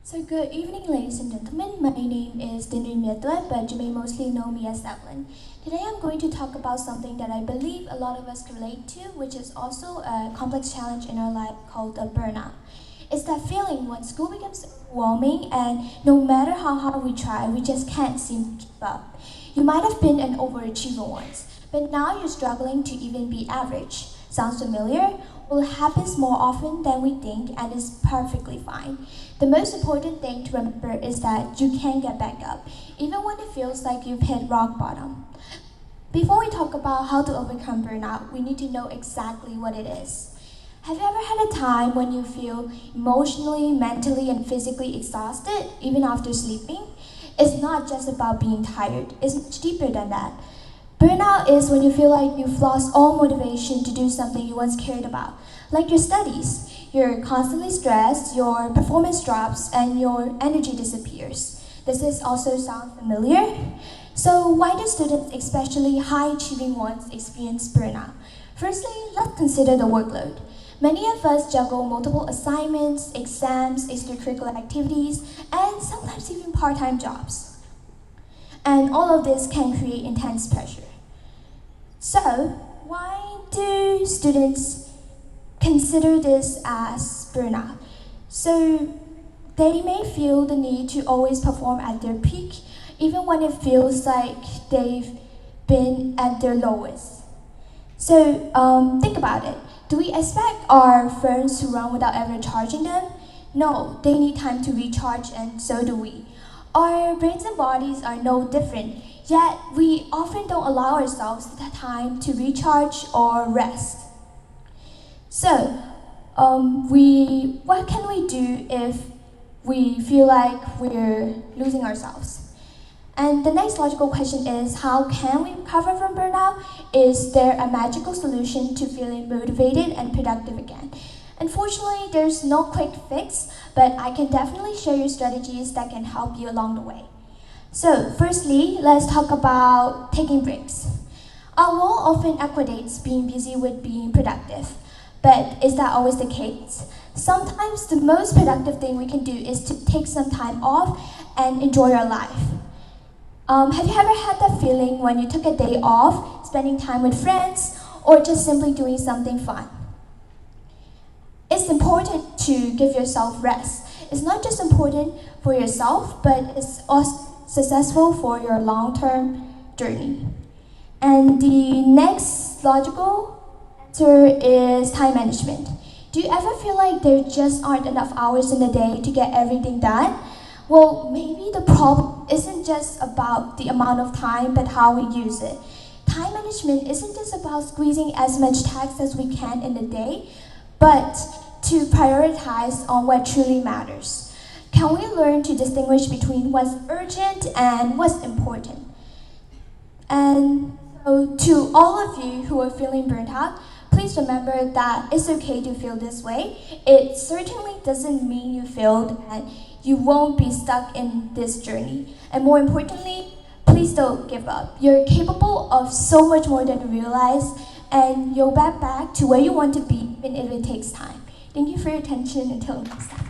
So good evening, ladies and gentlemen. My name is Dindri Mietwa, but you may mostly know me as Evelyn. Today I'm going to talk about something that I believe a lot of us relate to, which is also a complex challenge in our life called a burnout. It's that feeling when school becomes overwhelming and no matter how hard we try, we just can't seem to keep up. You might have been an overachiever once, but now you're struggling to even be average. Sounds familiar? Well, it happens more often than we think and is perfectly fine. The most important thing to remember is that you can get back up, even when it feels like you've hit rock bottom. Before we talk about how to overcome burnout, we need to know exactly what it is. Have you ever had a time when you feel emotionally, mentally, and physically exhausted, even after sleeping? It's not just about being tired, it's much deeper than that. Burnout is when you feel like you've lost all motivation to do something you once cared about, like your studies. You're constantly stressed, your performance drops, and your energy disappears. Does this also sound familiar? So why do students, especially high-achieving ones, experience burnout? Firstly, let's consider the workload. Many of us juggle multiple assignments, exams, extracurricular activities, and sometimes even part-time jobs. And all of this can create intense pressure. So, why do students consider this as burnout? So, they may feel the need to always perform at their peak, even when it feels like they've been at their lowest. So, think about it. Do we expect our phones to run without ever charging them? No, they need time to recharge, and so do we. Our brains and bodies are no different, yet we often don't allow ourselves the time to recharge or rest. So, what can we do if we feel like we're losing ourselves? And the next logical question is, how can we recover from burnout? Is there a magical solution to feeling motivated and productive again? Unfortunately, there's no quick fix, but I can definitely share you strategies that can help you along the way. So, firstly, let's talk about taking breaks. Our world often equates being busy with being productive, but is that always the case? Sometimes the most productive thing we can do is to take some time off and enjoy your life. Have you ever had that feeling when you took a day off, spending time with friends, or just simply doing something fun? It's important to give yourself rest. It's not just important for yourself, but it's also successful for your long-term journey. And the next logical answer is time management. Do you ever feel like there just aren't enough hours in the day to get everything done? Well, maybe the problem isn't just about the amount of time, but how we use it. Time management isn't just about squeezing as much text as we can in a day, but to prioritize on what truly matters. Can we learn to distinguish between what's urgent and what's important? And so to all of you who are feeling burnt out, please remember that it's okay to feel this way. It certainly doesn't mean you failed and you won't be stuck in this journey. And more importantly, please don't give up. You're capable of so much more than you realize, and you'll get back to where you want to be even if it takes time. Thank you for your attention. Until next time.